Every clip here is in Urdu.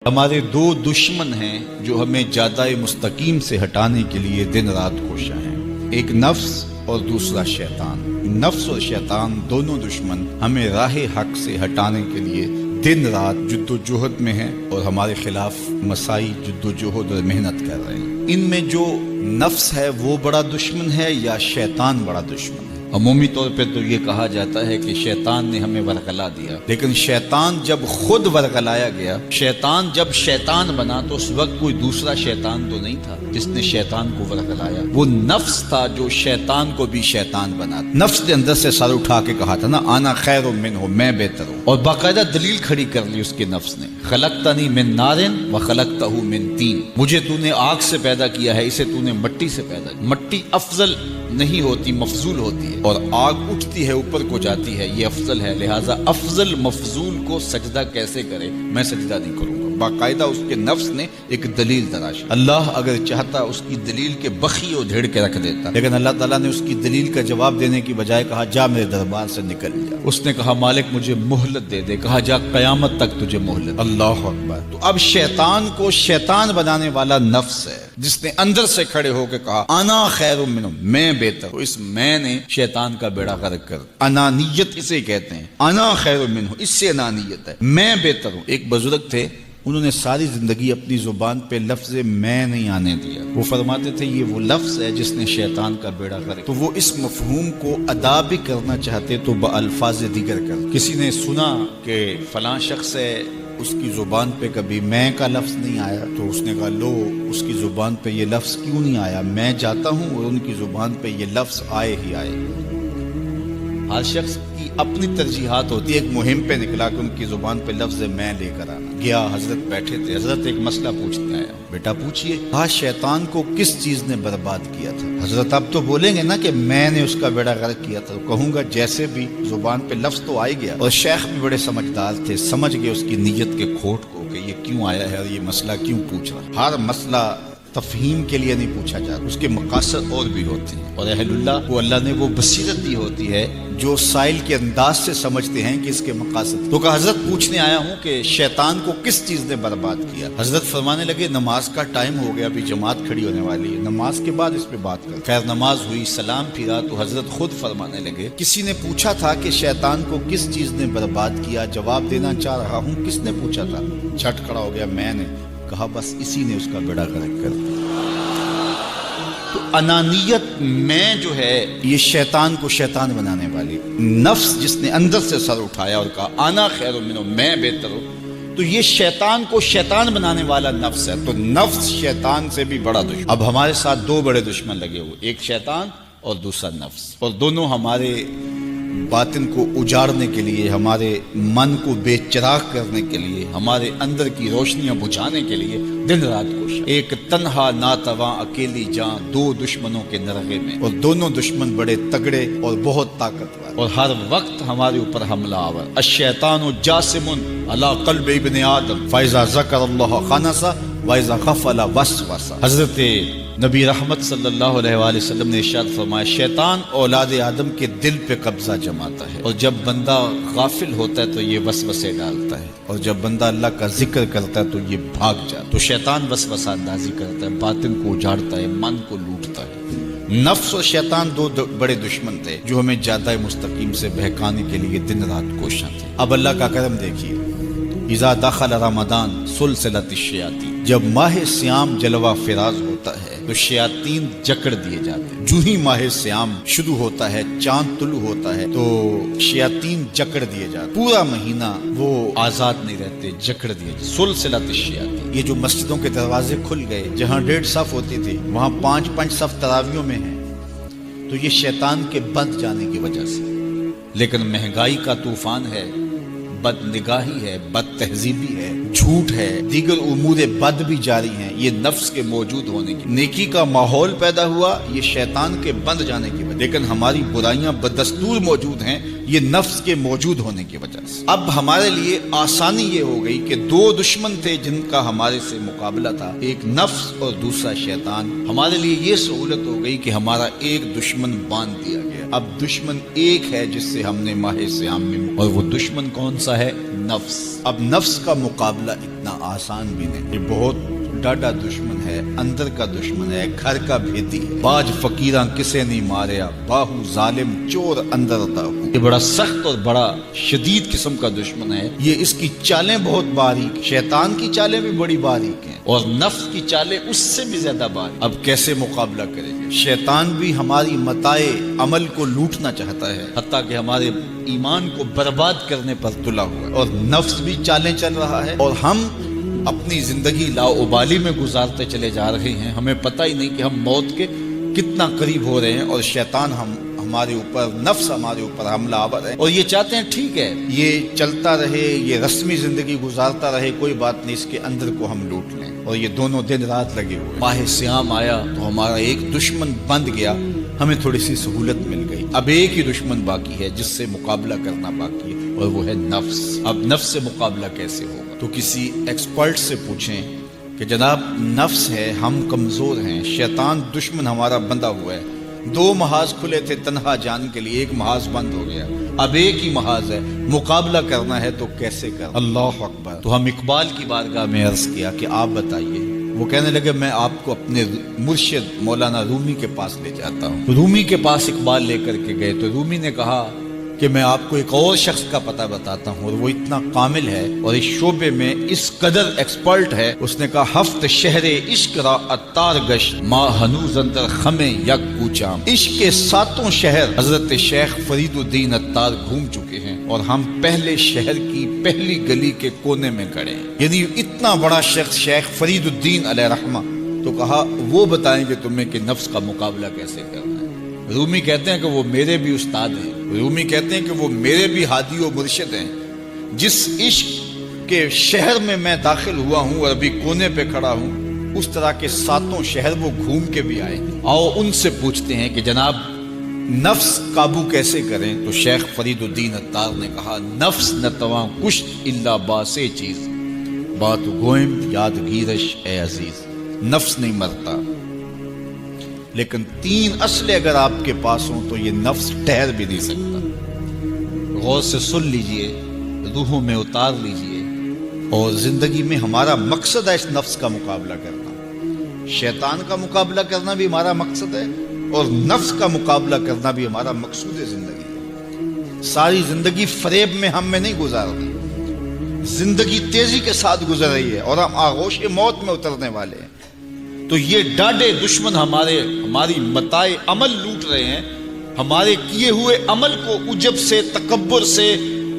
ہمارے دو دشمن ہیں جو ہمیں جادہ مستقیم سے ہٹانے کے لیے دن رات کوشاں ہیں، ایک نفس اور دوسرا شیطان۔ نفس اور شیطان دونوں دشمن ہمیں راہ حق سے ہٹانے کے لیے دن رات جد و جہد میں ہیں اور ہمارے خلاف مساعی جد و جہد اور محنت کر رہے ہیں۔ ان میں جو نفس ہے وہ بڑا دشمن ہے یا شیطان بڑا دشمن ہے؟ عمومی طور پہ تو یہ کہا جاتا ہے کہ شیطان نے ہمیں ورغلا دیا، لیکن شیطان جب خود ورغلایا گیا، شیطان جب شیطان بنا تو اس وقت کوئی دوسرا شیطان تو نہیں تھا جس نے شیطان کو ورغلایا، وہ نفس تھا جو شیطان کو بھی شیطان بنا۔ نفس نے اندر سے سر اٹھا کے کہا تھا نا، انا خیر منہ، میں بہتر ہوں، اور باقاعدہ دلیل کھڑی کر لی اس کے نفس نے، خلقتنی من نار وخلقتہ من طین، مجھے تو نے آگ سے پیدا کیا ہے، اسے تو نے مٹی سے پیدا کیا۔ مٹی افضل نہیں ہوتی، مفضول ہوتی ہے، اور آگ اٹھتی ہے اوپر کو جاتی ہے، یہ افضل ہے، لہٰذا افضل مفضول کو سجدہ کیسے کرے؟ میں سجدہ نہیں کروں گا۔ باقاعدہ اس کے نفس نے ایک دلیل تراشی۔ اللہ اگر چاہتا اس کی دلیل کے بخی و دھیڑ کے رکھ دیتا، لیکن اللہ تعالیٰ نے اس کی دلیل کا جواب دینے کی بجائے کہا جا میرے دربار سے نکل جا۔ اس نے کہا مالک مجھے مہلت دے دے، کہا جا قیامت تک تجھے مہلت۔ اللہ اکبر۔ تو اب شیطان کو شیطان بنانے والا نفس ہے جس نے اندر سے کھڑے ہو کے کہا انا خیر منہ، میں بہتر ہوں۔ اس میں نے شیطان کا بیڑا غرق کر، انانیت اسے کہتے ہیں، انا خیر منہ، اس سے انانیت ہے، میں بہتر ہوں۔ ایک بزرگ تھے، انہوں نے ساری زندگی اپنی زبان پہ لفظ میں نہیں آنے دیا۔ وہ فرماتے تھے یہ وہ لفظ ہے جس نے شیطان کا بیڑا غرق۔ تو وہ اس مفہوم کو ادا بھی کرنا چاہتے تو بألفاظ دیگر کر۔ کسی نے سنا کہ فلاں شخص ہے، اس کی زبان پہ کبھی میں کا لفظ نہیں آیا، تو اس نے کہا لو اس کی زبان پہ یہ لفظ کیوں نہیں آیا؟ میں جاتا ہوں اور ان کی زبان پہ یہ لفظ آئے ہی آئے۔ ہر شخص کی اپنی ترجیحات ہوتی ہے۔ ایک مہم پہ نکلا کہ ان کی زبان پہ لفظ میں لے کر آنا گیا۔ حضرت بیٹھے تھے، حضرت ایک مسئلہ پوچھنے آیا، بیٹا پوچھئے۔ کہا شیطان کو کس چیز نے برباد کیا تھا؟ حضرت اب تو بولیں گے نا کہ میں نے اس کا بیڑا غرق کیا تھا، کہوں گا جیسے بھی زبان پہ لفظ تو آئی گیا۔ اور شیخ بھی بڑے سمجھدار تھے، سمجھ گئے اس کی نیت کے کھوٹ کو کہ یہ کیوں آیا ہے اور یہ مسئلہ کیوں پوچھ رہا۔ ہر مسئلہ تفہیم کے لیے نہیں پوچھا جاتا، اس کے مقاصد اور بھی ہوتے ہیں، اور اہل اللہ کو اللہ نے وہ بصیرت دی ہوتی ہے جو سائل کے انداز سے سمجھتے ہیں کہ اس کے مقاصد۔ تو کہا حضرت پوچھنے آیا ہوں کہ شیطان کو کس چیز نے برباد کیا؟ حضرت فرمانے لگے نماز کا ٹائم ہو گیا، ابھی جماعت کھڑی ہونے والی ہے، نماز کے بعد اس پہ بات کر۔ خیر نماز ہوئی، سلام پھرا تو حضرت خود فرمانے لگے کسی نے پوچھا تھا کہ شیطان کو کس چیز نے برباد کیا؟ جواب دینا چاہ رہا ہوں کس نے پوچھا تھا؟ جھٹ کھڑا ہو گیا میں نے۔ کہا بس اسی نے اس کا بیڑا غرق کر دیا۔ تو انانیت میں جو ہے یہ شیطان کو شیطان بنانے والی، نفس جس نے اندر سے سر اٹھایا اور کہا انا خیر منہ، میں بہتر ہوں، تو یہ شیطان کو شیطان بنانے والا نفس ہے۔ تو نفس شیطان سے بھی بڑا دشمن۔ اب ہمارے ساتھ دو بڑے دشمن لگے ہوئے، ایک شیطان اور دوسرا نفس، اور دونوں ہمارے باطن کو اجاڑنے کے لیے، ہمارے من کو بے چراغ کرنے کے لیے، ہمارے اندر کی روشنیاں بجھانے کے لیے دن رات کوشش۔ ایک تنہا ناتواں اکیلی جان، دو دشمنوں کے نرغے میں، اور دونوں دشمن بڑے تگڑے اور بہت طاقتور، اور ہر وقت ہمارے اوپر حملہ آور۔ الشیطان جاسم علی قلب ابن آدم فاذا ذکر اللہ خنس واذا غفل وسوس۔ حضرت نبی رحمت صلی اللہ علیہ وآلہ وسلم نے ارشاد فرمایا شیطان اولاد آدم کے دل پہ قبضہ جماتا ہے، اور جب بندہ غافل ہوتا ہے تو یہ وسوسے ڈالتا ہے، اور جب بندہ اللہ کا ذکر کرتا ہے تو یہ بھاگ جاتا ہے۔ تو شیطان وسوسہ اندازی کرتا ہے، باطن کو اجاڑتا ہے، من کو لوٹتا ہے۔ نفس اور شیطان دو بڑے دشمن تھے جو ہمیں جادہ مستقیم سے بہکانے کے لیے دن رات کوشاں تھے۔ اب اللہ کا کرم دیکھیے، اذا دخل رمضان سلسلۃ الشیاطین، جب ماہ سیام جلوہ فراز ہوتا ہے تو شیاطین جکڑ دیے جاتے ہیں۔ جو ہی ماہ سیام شروع ہوتا ہے، چاند طلوع ہوتا ہے تو شیاطین جکڑ دیے جاتے ہیں، پورا مہینہ وہ آزاد نہیں رہتے، جکڑ دیے جاتے۔ سلسلۃ الشیاطین، یہ جو مسجدوں کے دروازے کھل گئے، جہاں 1.5 صف ہوتی تھی وہاں 5 صف تراویحوں میں ہیں، تو یہ شیطان کے بند جانے کی وجہ سے۔ لیکن مہنگائی کا طوفان ہے، بد نگاہی ہے، بد تہذیبی ہے، جھوٹ ہے، دیگر امور بد بھی جاری ہیں، یہ نفس کے موجود ہونے کی۔ نیکی کا ماحول پیدا ہوا یہ شیطان کے بند جانے کی وجہ، لیکن ہماری برائیاں بدستور موجود ہیں یہ نفس کے موجود ہونے کی وجہ سے۔ اب ہمارے لیے آسانی یہ ہو گئی کہ دو دشمن تھے جن کا ہمارے سے مقابلہ تھا، ایک نفس اور دوسرا شیطان۔ ہمارے لیے یہ سہولت ہو گئی کہ ہمارا ایک دشمن باندھ دیا گیا۔ اب دشمن ایک ہے جس سے ہم نے ماہ صیام میں، اور وہ دشمن کون سا ہے؟ نفس۔ اب نفس کا مقابلہ اتنا آسان بھی نہیں، یہ بہت ڈاڈا دشمن ہے، اندر کا دشمن ہے، گھر کا بھیدی ہے۔ باج فقیراں کسے نہیں ماریا، باہو ظالم چور اندر داہو۔ یہ بڑا سخت اور بڑا شدید قسم کا دشمن ہے۔ یہ اس کی چالیں بہت باریک، شیطان کی چالیں بھی بڑی باریک ہیں اور نفس کی چالیں اس سے بھی زیادہ باریک۔ اب کیسے مقابلہ کریں گے؟ شیطان بھی ہماری متاع عمل کو لوٹنا چاہتا ہے، حتیٰ کہ ہمارے ایمان کو برباد کرنے پر تلا ہوا ہے، اور نفس بھی چالیں چل رہا ہے، اور ہم اپنی زندگی لاؤبالی میں گزارتے چلے جا رہے ہیں۔ ہمیں پتہ ہی نہیں کہ ہم موت کے کتنا قریب ہو رہے ہیں، اور شیطان ہمارے اوپر، نفس ہمارے اوپر حملہ آور ہے، اور یہ چاہتے ہیں ٹھیک ہے یہ چلتا رہے، یہ رسمی زندگی گزارتا رہے، کوئی بات نہیں، اس کے اندر کو ہم لوٹ لیں، اور یہ دونوں دن رات لگے ہوئے۔ ماہ صیام آیا تو ہمارا ایک دشمن بند گیا، ہمیں تھوڑی سی سہولت مل گئی۔ اب ایک ہی دشمن باقی ہے جس سے مقابلہ کرنا باقی ہے، اور وہ ہے نفس۔ اب نفس سے مقابلہ کیسے ہوگا؟ تو کسی ایکسپرٹ سے پوچھیں کہ جناب نفس ہے، ہم کمزور ہیں، شیطان دشمن ہمارا بندہ ہوا ہے، 2 محاذ کھلے تھے تنہا جان کے لیے، ایک محاذ بند ہو گیا، اب ایک ہی محاذ ہے، مقابلہ کرنا ہے تو کیسے کرنا؟ اللہ اکبر۔ تو ہم اقبال کی بارگاہ میں عرض کیا کہ آپ بتائیے۔ وہ کہنے لگے میں آپ کو اپنے مرشد مولانا رومی کے پاس لے جاتا ہوں۔ رومی کے پاس اقبال لے کر کے گئے تو رومی نے کہا کہ میں آپ کو ایک اور شخص کا پتہ بتاتا ہوں، اور وہ اتنا کامل ہے اور اس شعبے میں اس قدر ایکسپرٹ ہے۔ اس نے کہا ہفت شہر عشق را اتار گشت، ما ہنوز اندر خمیں یک کوچام۔ عشق کے 7 شہر حضرت شیخ فرید الدین اتار گھوم چکے ہیں، اور ہم پہلے شہر کی پہلی گلی کے کونے میں کھڑے ہیں۔ یعنی اتنا بڑا شخص شیخ فرید الدین علیہ رحمہ۔ تو کہا وہ بتائیں گے تمہیں کہ نفس کا مقابلہ کیسے کرنا ہے۔ رومی کہتے ہیں کہ وہ میرے بھی استاد ہیں، رومی کہتے ہیں کہ وہ میرے بھی ہادی و مرشد ہیں۔ جس عشق کے شہر میں میں داخل ہوا ہوں اور ابھی کونے پہ کھڑا ہوں، اس طرح کے 7 شہر وہ گھوم کے بھی آئے۔ آؤ ان سے پوچھتے ہیں کہ جناب نفس قابو کیسے کریں؟ تو شیخ فرید الدین اتار نے کہا نفس نتواں کشت الا باسے چیز، بات گوئم یاد گیرش اے عزیز۔ نفس نہیں مرتا، لیکن 3 اسلحے اگر آپ کے پاس ہوں تو یہ نفس ٹھہر بھی نہیں سکتا۔ غور سے سن لیجئے، روحوں میں اتار لیجئے، اور زندگی میں ہمارا مقصد ہے اس نفس کا مقابلہ کرنا۔ شیطان کا مقابلہ کرنا بھی ہمارا مقصد ہے، اور نفس کا مقابلہ کرنا بھی ہمارا مقصود ہے زندگی ہے۔ ساری زندگی فریب میں ہم میں نہیں گزارنی، زندگی تیزی کے ساتھ گزر رہی ہے، اور ہم آغوش موت میں اترنے والے ہیں۔ تو یہ ڈاڈے دشمن ہماری متاع عمل لوٹ رہے ہیں، ہمارے کیے ہوئے عمل کو عجب سے، تکبر سے،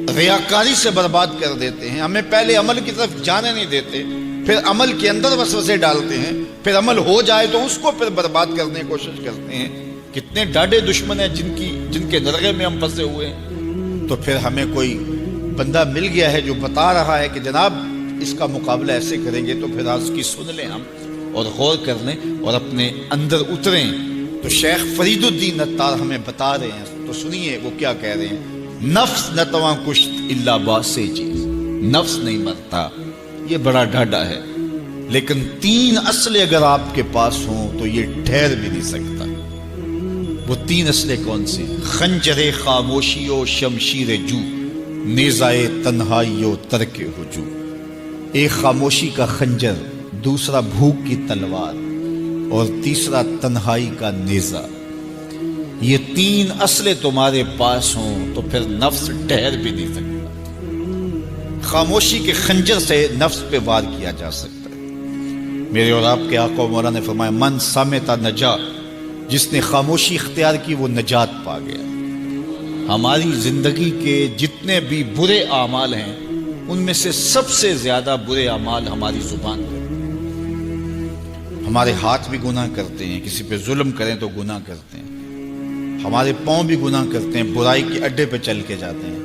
ریاکاری سے برباد کر دیتے ہیں۔ ہمیں پہلے عمل کی طرف جانے نہیں دیتے، پھر عمل کے اندر وسوسے ڈالتے ہیں، پھر عمل ہو جائے تو اس کو پھر برباد کرنے کی کوشش کرتے ہیں۔ کتنے ڈاڈے دشمن ہیں جن کے درگے میں ہم پھنسے ہوئے ہیں۔ تو پھر ہمیں کوئی بندہ مل گیا ہے جو بتا رہا ہے کہ جناب اس کا مقابلہ ایسے کریں گے، تو پھر آج کی سن لیں ہم اور غور کر لیں اور اپنے اندر اتریں۔ تو شیخ فرید الدین اتار ہمیں بتا رہے ہیں، تو سنیے وہ کیا کہہ رہے ہیں۔ نفس نتواں کشت الا باسے چیز، نفس نہیں مرتا، یہ بڑا ڈاڈا ہے، لیکن 3 اسلحے اگر آپ کے پاس ہوں تو یہ ٹھہر بھی نہیں سکتا۔ وہ 3 اسلحے کون سے؟ خنجر خاموشی و شمشیر جو، نیزائے تنہائی و ترک ہجو۔ ایک خاموشی کا خنجر، دوسرا بھوک کی تلوار، اور تیسرا تنہائی کا نیزہ۔ یہ 3 اسلحے تمہارے پاس ہوں تو پھر نفس ٹھہر بھی نہیں سکتا۔ خاموشی کے خنجر سے نفس پہ وار کیا جا سکتا ہے۔ میرے اور آپ کے آقا و مولا نے فرمایا من سامتا نجا، جس نے خاموشی اختیار کی وہ نجات پا گیا۔ ہماری زندگی کے جتنے بھی برے اعمال ہیں ان میں سے سب سے زیادہ برے اعمال ہماری زبان پر۔ ہمارے ہاتھ بھی گناہ کرتے ہیں، کسی پہ ظلم کریں تو گناہ کرتے ہیں، ہمارے پاؤں بھی گناہ کرتے ہیں، برائی کے اڈے پہ چل کے جاتے ہیں،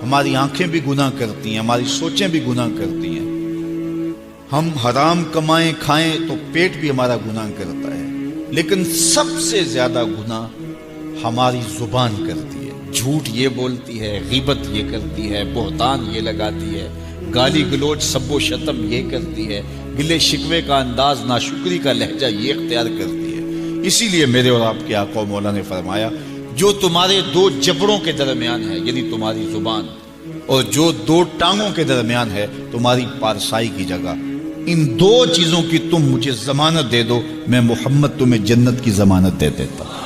ہماری آنکھیں بھی گناہ کرتی ہیں، ہماری سوچیں بھی گناہ کرتی ہیں، ہم حرام کمائیں کھائیں تو پیٹ بھی ہمارا گناہ کرتا ہے، لیکن سب سے زیادہ گناہ ہماری زبان کرتی ہے۔ جھوٹ یہ بولتی ہے، غیبت یہ کرتی ہے، بہتان یہ لگاتی ہے، گالی گلوچ سب و شتم یہ کرتی ہے، گلے شکوے کا انداز، ناشکری کا لہجہ یہ اختیار کرتی ہے۔ اسی لیے میرے اور آپ کے آقا و مولا نے فرمایا جو تمہارے دو جبڑوں کے درمیان ہے یعنی تمہاری زبان، اور جو دو ٹانگوں کے درمیان ہے تمہاری پارسائی کی جگہ، ان دو چیزوں کی تم مجھے ضمانت دے دو، میں محمد تمہیں جنت کی ضمانت دے دیتا ہوں۔